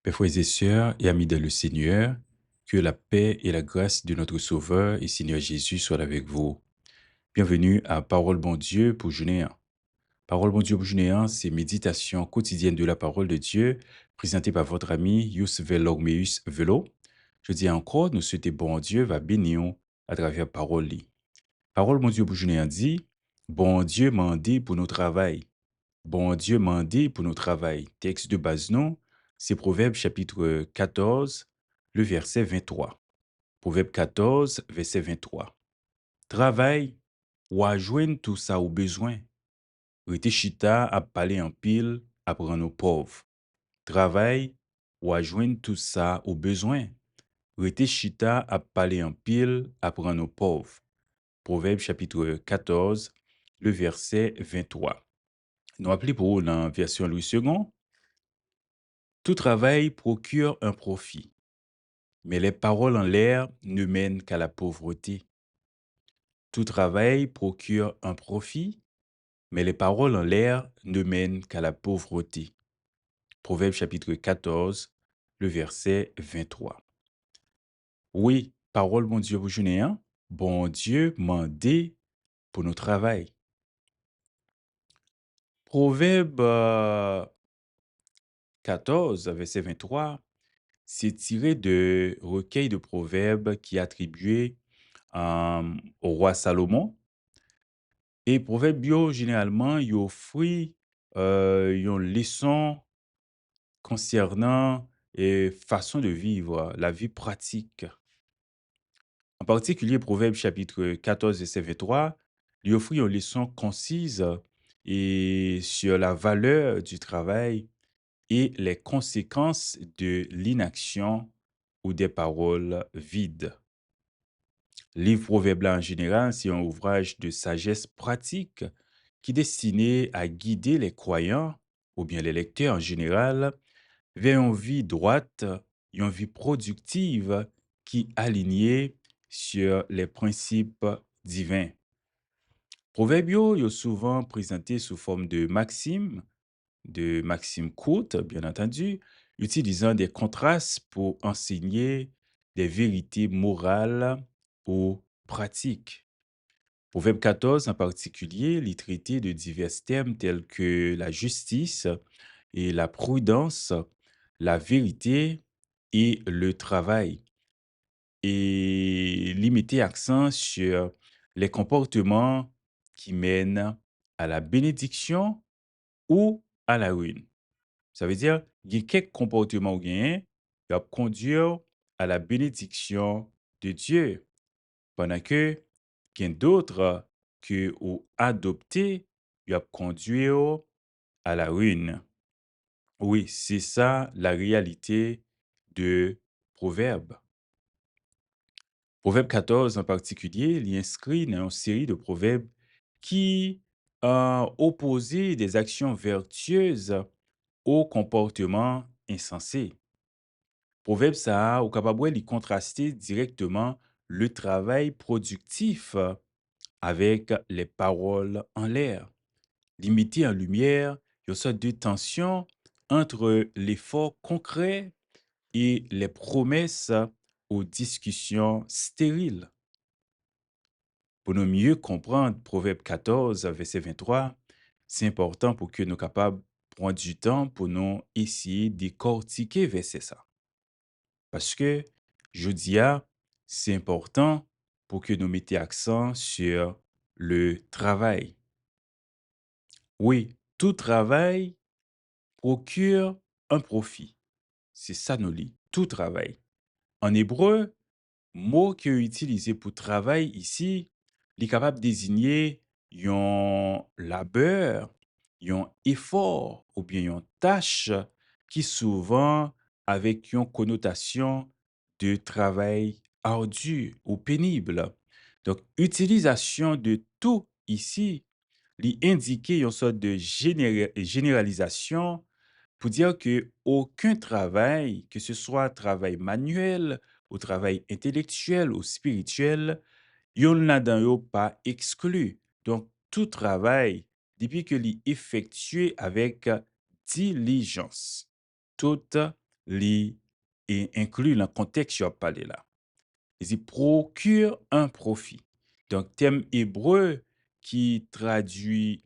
Mes frères et sœurs et amis dans le Seigneur, que la paix et la grâce de notre Sauveur et Seigneur Jésus soient avec vous. Bienvenue à Parole bon Dieu pour journée 1. Parole bon Dieu pour journée 1, c'est méditation quotidienne de la parole de Dieu, présentée par votre ami Youssef Lormeus Velo. Je dis encore, nous souhaitons bon Dieu va bénir à travers parole. Parole bon Dieu pour journée 1 dit, bon Dieu m'a dit pour nos travail. Bon Dieu m'a dit pour nos travail. Texte de base, non? C'est Proverbe chapitre 14, le verset 23. Proverbe 14, verset 23. Travail, ou à joindre tout ça au besoin. Rete chita à parler en pile, à prendre aux pauvres. Travail, ou à joindre tout ça au besoin. Rete chita à parler en pile, à prendre aux pauvres. Proverbe chapitre 14, le verset 23. Nous appelons pour dans la version Louis II. Tout travail procure un profit, mais les paroles en l'air ne mènent qu'à la pauvreté. Tout travail procure un profit, mais les paroles en l'air ne mènent qu'à la pauvreté. Proverbe chapitre 14, le verset 23. Oui, parole bon Dieu vous journée, hein? Bon Dieu mandé pour nos travail. Proverbe 14, verset 23, c'est tiré de recueil de proverbes qui est attribué au roi Salomon. Et proverbe bio, généralement, il offre une leçon concernant et façon de vivre, la vie pratique. En particulier, Proverbe chapitre 14, verset 23, lui offre une leçon concise et sur la valeur du travail et les conséquences de l'inaction ou des paroles vides. Livre Proverbe là, en général, c'est un ouvrage de sagesse pratique qui est destiné à guider les croyants ou bien les lecteurs en général vers une vie droite, une vie productive qui est alignée sur les principes divins. Proverbe yo, yo souvent présenté sous forme de maximes courtes, bien entendu, utilisant des contrastes pour enseigner des vérités morales ou pratiques. Proverbe 14 en particulier, il traite de divers thèmes tels que la justice et la prudence, la vérité et le travail, et limiter accent sur les comportements qui mènent à la bénédiction ou à la ruine. Ça veut dire, il y a quelques comportements qui vont conduire à la bénédiction de Dieu, pendant que il y a d'autres que ont adopté, ils vont conduire à la ruine. Oui, c'est ça la réalité de Proverbe. Proverbe 14 en particulier, il est inscrit dans une série de proverbes qui opposaient des actions vertueuses au comportement insensé. Proverbe ça, au capable de contraster directement le travail productif avec les paroles en l'air. Limiter en lumière, il y a une sorte de tension entre l'effort concret et les promesses aux discussions stériles. Pour nous mieux comprendre Proverbe 14, verset 23, c'est important pour que nous soyons capables de prendre du temps pour nous essayer de décortiquer verset ça. Parce que, je dis, c'est important pour que nous mettions accent sur le travail. Oui, tout travail procure un profit. C'est ça nous lit, tout travail. En hébreu, mot qui est utilisé pour travail ici, il est capable de désigner un labeur, un effort ou bien une tâche qui souvent avec une connotation de travail ardu ou pénible. Donc, utilisation de tout ici, lui indiquer une sorte de généralisation pour dire que aucun travail, que ce soit travail manuel ou travail intellectuel ou spirituel, yon n'a dans yo pas exclu. Donc, tout travail, depuis que l'y effectué avec diligence. Tout li et inclut le contexte que je parlé là. Il dit procure un profit. Donc, terme hébreu qui traduit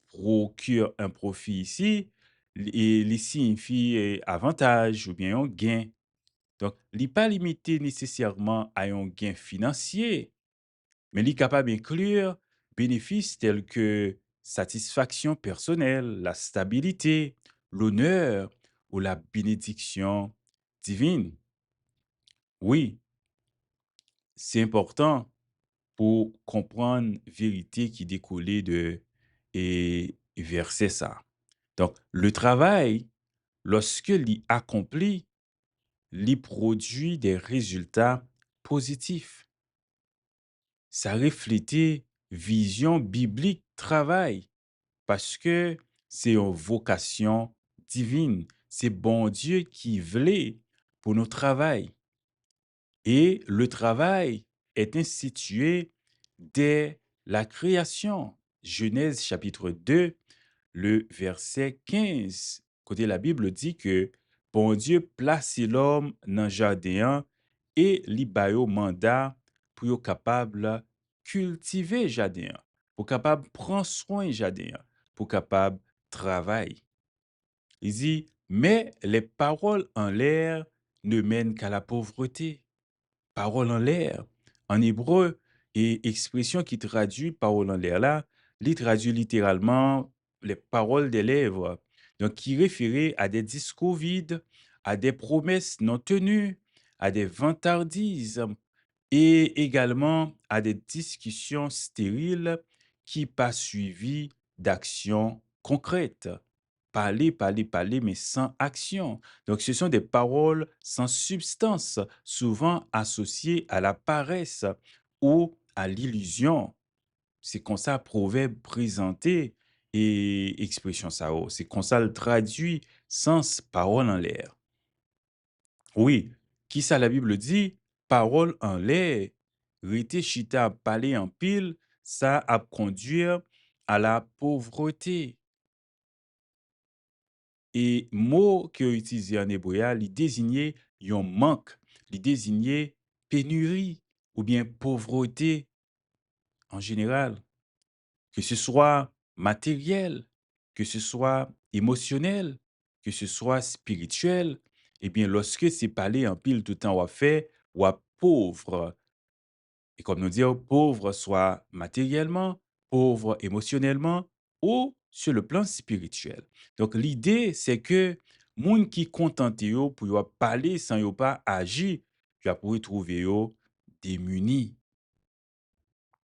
procure un profit ici, et il signifie avantage ou bien un gain. Donc, il n'est pas limité nécessairement à un gain financier, mais il est capable d'inclure bénéfices tels que satisfaction personnelle, la stabilité, l'honneur ou la bénédiction divine. Oui, c'est important pour comprendre vérité qui découlait de verset ça. Donc, le travail, lorsque l'y accompli, l'y produit des résultats positifs. Ça reflétait vision biblique travail parce que c'est une vocation divine. C'est bon Dieu qui voulait pour nos travail. Et le travail est institué dès la création. Genèse chapitre 2, le verset 15. Côté la Bible dit que bon Dieu place l'homme dans le jardin et li ba yo mandat pour être capable cultiver le jardin, pour capable prendre soin du jardin, pour capable travailler. Il dit, mais les paroles en l'air ne mènent qu'à la pauvreté. Parole en l'air. En hébreu, et expression qui traduit parole en l'air là, il traduit littéralement les paroles des lèvres. Donc, qui référait à des discours vides, à des promesses non tenues, à des vantardises et également à des discussions stériles qui pas suivies d'actions concrètes. Parler, parler, parler, mais sans action. Donc, ce sont des paroles sans substance, souvent associées à la paresse ou à l'illusion. C'est comme ça, proverbe présenté et expression ça. C'est comme ça le traduit sans parole en l'air. Oui, qui ça la Bible dit? Parole en l'air. Rete chita parler en pile, ça a conduire à la pauvreté. Et mot que utilisé en hébreu, il désignait un manque, il désignait pénurie ou bien pauvreté en général, que ce soit matériel, que ce soit émotionnel, que ce soit spirituel. Eh bien, lorsque c'est parlé en pile tout le temps, on fait, ou à pauvre, et comme nous dire, pauvre soit matériellement, pauvre émotionnellement ou sur le plan spirituel. Donc, l'idée, c'est que moun qui contente yo pour yo parler sans yo pas agir, tu vas pouvoir trouver yo démunis.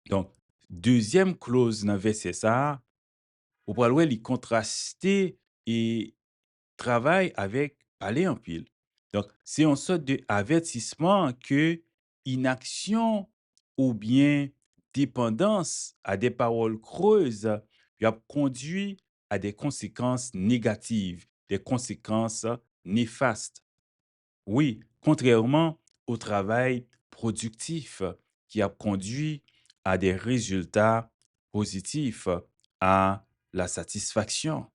Donc, deuxième clause dans le verset ça, ou pour le contraster et travaille avec parler en pile. Donc, c'est une sorte d'avertissement que inaction ou bien dépendance à des paroles creuses a conduit à des conséquences négatives, des conséquences néfastes. Oui, contrairement au travail productif qui a conduit à des résultats positifs, à la satisfaction.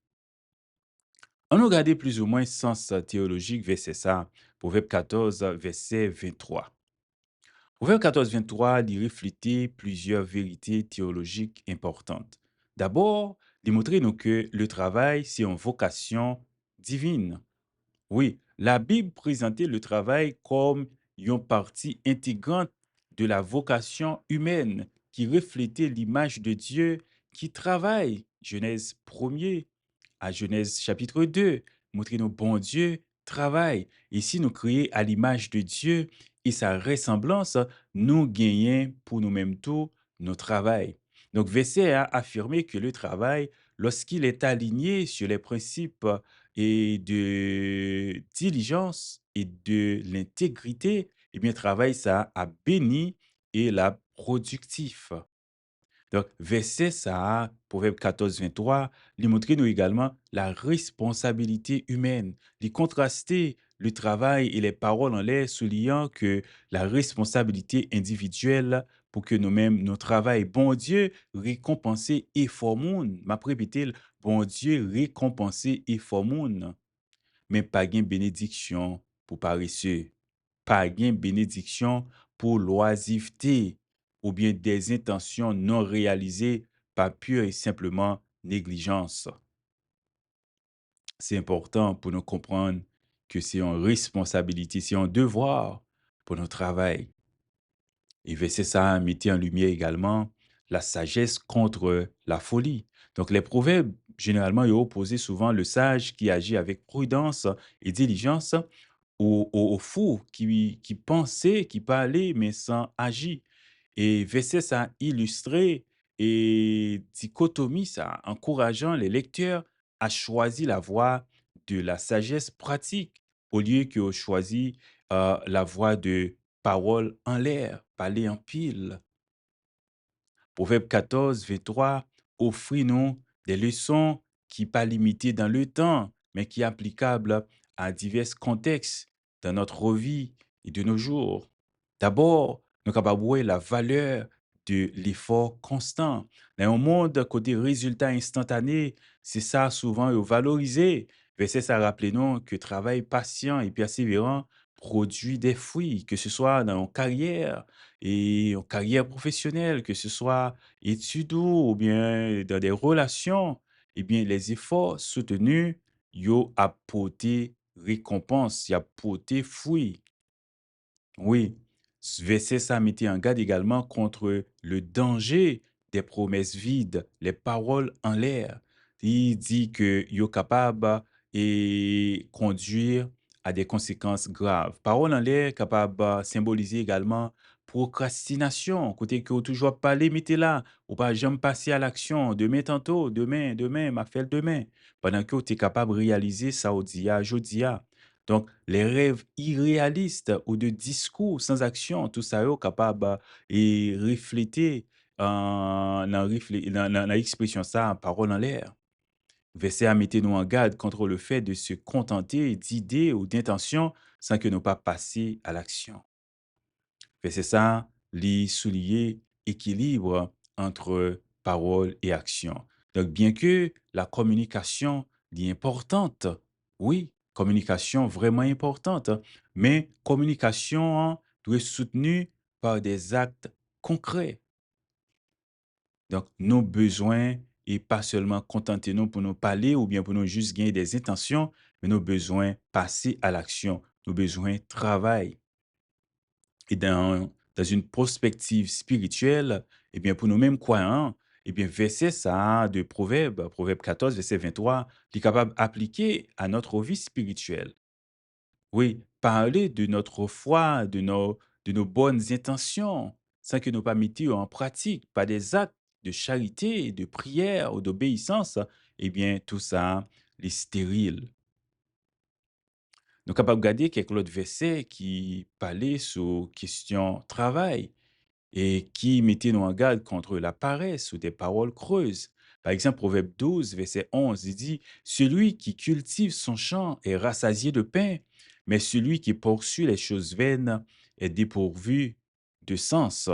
On a regardé plus ou moins sens théologique verset ça, Proverbe 14, verset 23. Proverbe 14, 23, il reflétait plusieurs vérités théologiques importantes. D'abord, il montrait nous que le travail, c'est une vocation divine. Oui, la Bible présentait le travail comme une partie intégrante de la vocation humaine qui reflétait l'image de Dieu qui travaille. Genèse 1er à Genèse chapitre 2, montrer nos bon Dieu travaille. Ici, nous créés à l'image de Dieu et sa ressemblance, nous gagnons pour nous-mêmes tout nos travail. Donc, verset a affirmé que le travail, lorsqu'il est aligné sur les principes et de diligence et de l'intégrité, eh bien, travail, ça a béni et la productif. Donc, verset ça, Proverbe 14, 23, il montre nous également la responsabilité humaine. Il contrastait le travail et les paroles en l'air, soulignant que la responsabilité individuelle pour que nous-mêmes, nos travail, bon Dieu, récompenser et moun. M'a répété, bon Dieu, récompenser et moun. mais pas gain bénédiction pour paresseux. Pas gain bénédiction pour l'oisiveté ou bien des intentions non réalisées par pure et simplement négligence. C'est important pour nous comprendre que c'est une responsabilité, c'est un devoir pour notre travail. Et verset ça mettait en lumière également la sagesse contre la folie. Donc les proverbes, généralement, ils opposaient souvent le sage qui agit avec prudence et diligence au fou qui pensait, qui parlait, mais sans agir. Et verset ça illustré et dichotomie ça, encourageant les lecteurs à choisir la voie de la sagesse pratique au lieu que choisir la voie de parole en l'air, parler en pile. Proverbe 14, 23, offrit-nous des leçons qui pas limitées dans le temps, mais qui applicables à divers contextes dans notre vie et de nos jours. D'abord, nous sommes capables de voir la valeur de l'effort constant. Dans un monde côté résultat instantané, c'est ça souvent valorisé. Verset ça rappelle nous que travail patient et persévérant produit des fruits, que ce soit dans une carrière, et en carrière professionnelle, que ce soit études ou bien dans des relations, eh bien, les efforts soutenus, yo apporté récompense, y apporté fruit. Oui, ce verset ça mettait en garde également contre le danger des promesses vides, les paroles en l'air. Il dit que yo capable et conduire à des conséquences graves. Parole en l'air capable symboliser également procrastination, côté que vous toujours parler, mettez là, ou pas jamais passer à l'action, demain tantôt, demain, m'a fait le demain, pendant que tu es capable de réaliser ça au dia, jodi donc, les rêves irréalistes ou de discours sans action, tout ça est capable et refléter dans l'expression ça en parole en l'air. Verset à mettre nous en garde contre le fait de se contenter d'idées ou d'intentions sans que nous pas passer à l'action. C'est ça, li soulier équilibre entre parole et action. Donc, bien que la communication est importante, oui, communication vraiment importante, mais communication doit être soutenue par des actes concrets. Donc, nos besoins et pas seulement contenter nous pour nous parler ou bien pour nous juste gagner des intentions, mais nos besoins passer à l'action, nos besoins travail. Et dans une perspective spirituelle, eh bien, pour nous-mêmes croyants, eh bien, verset ça de Proverbe 14, verset 23, qui est capable d'appliquer à notre vie spirituelle. Oui, parler de notre foi, de nos bonnes intentions, sans que nous pas mettions en pratique, pas des actes de charité, de prière ou d'obéissance, eh bien, tout ça est stérile. Nous sommes capables de regarder quelques autres versets qui parlaient sur question travail et qui mettait nous en garde contre la paresse ou des paroles creuses. Par exemple, Proverbe 12, verset 11, il dit, celui qui cultive son champ est rassasié de pain, mais celui qui poursuit les choses vaines est dépourvu de sens.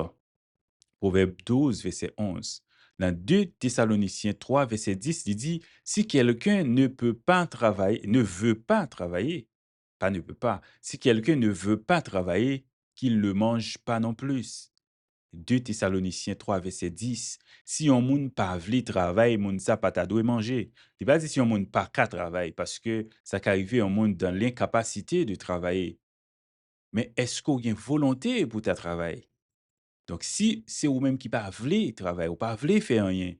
Proverbe 12, verset 11. Dans 2 Thessaloniciens 3, verset 10, il dit, si quelqu'un ne peut pas travailler, ne veut pas travailler, pas ne peut pas, si quelqu'un ne veut pas travailler, qu'il ne le mange pas non plus. 2 Thessaloniciens 3, verset 10. Si on moun pas vle travail, moun sa pas ta dwe manger. C'est pas dit si on moun pas qu'à travail parce que ça qu'arriver on moun dans l'incapacité de travailler. Mais est-ce qu'on a une volonté pour ta travail? Donc si c'est ou même qui pas vle travail ou pas vle faire rien,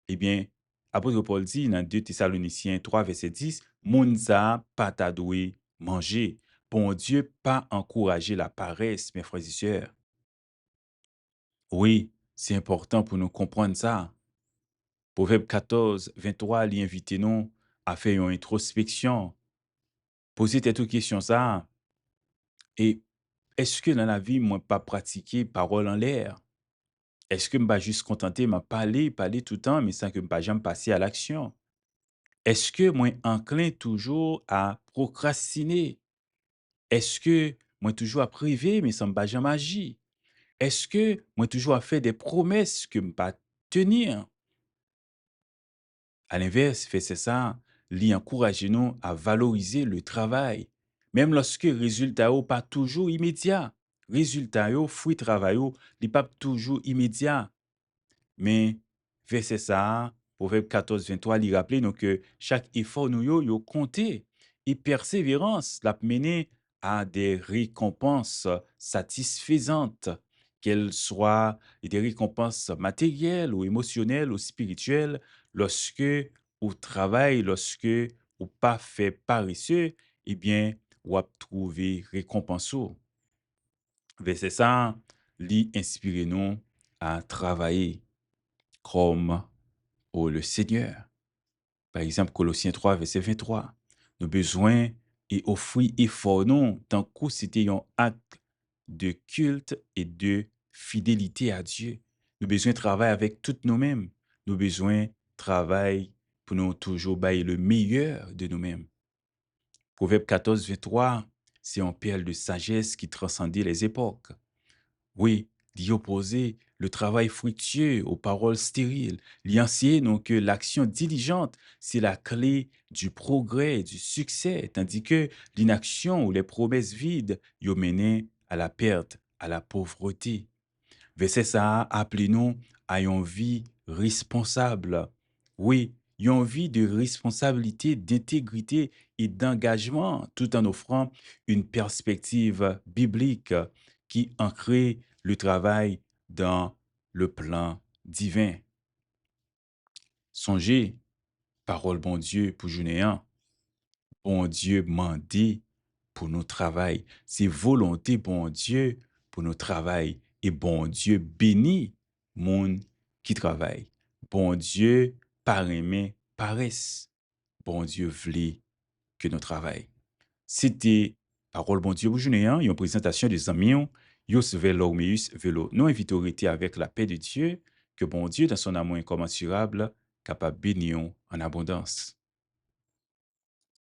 eh bien, apôtre Paul dit dans 2 Thessaloniciens 3, verset 10, moun sa pas ta dwe manger. Bon Dieu pas encourager la paresse, mes frères et sœurs. Oui, c'est important pour nous comprendre ça. Proverbe 14, 23, li invite nous à faire une introspection, poser tête question ça. Et est-ce que dans la vie, moi, pas pratiquer parole en l'air? Est-ce que je vais juste contenter, m'a parler tout le temps, mais sans que je jamais passer à l'action? Est-ce que moi enclin toujours à procrastiner? Est-ce que moi toujours à priver, mais sans pas jamais agir? Est-ce que moi toujours à faire des promesses que je pas tenir? À l'inverse, fait c'est ça. li encourage nous à valoriser le travail, même lorsque résultat yo pas toujours immédiat. Résultat yo, fruit travail yo, li pas toujours immédiat. Mais verset ça, Proverbe 14, 23, il rappelle nous que chaque effort nous yo compté et persévérance l'a mené à des récompenses satisfaisantes, qu'elles soient des récompenses matérielles ou émotionnelles ou spirituelles, lorsque au travail, lorsque ou pas fait paresseux, eh bien, ou a trouvé récompense. Verset ça, lui inspire nous à travailler comme pour le Seigneur. Par exemple, Colossiens 3, verset 23. Nos besoins et offrir effort non, tant que c'était un acte de culte et de fidélité à Dieu. Nous besoin travailler avec toutes nous-mêmes. Nous besoin travailler pour nous toujours bailler le meilleur de nous-mêmes. Proverbe 14, 23, c'est un perle de sagesse qui transcendait les époques. Oui, d'y opposer le travail fructueux aux paroles stériles, l'y enseigner donc que l'action diligente, c'est la clé du progrès et du succès, tandis que l'inaction ou les promesses vides y mené à la perte, à la pauvreté. Verset ça, appelez-nous à une vie responsable. Oui, une vie de responsabilité, d'intégrité et d'engagement, tout en offrant une perspective biblique qui ancre le travail dans le plan divin. Songez, parole bon Dieu pour journée un. Bon Dieu mandé pour nos travail. C'est volonté bon Dieu pour nos travail. Et bon Dieu bénit monde qui travaille. Bon Dieu par aimer paresse. Bon Dieu voulait que nous travail. C'était Parole bon Dieu pour journée, une présentation des amis, Yos Velormeus Velo. Nous invitons avec la paix de Dieu, que bon Dieu, dans son amour incommensurable, capable de bénir en abondance.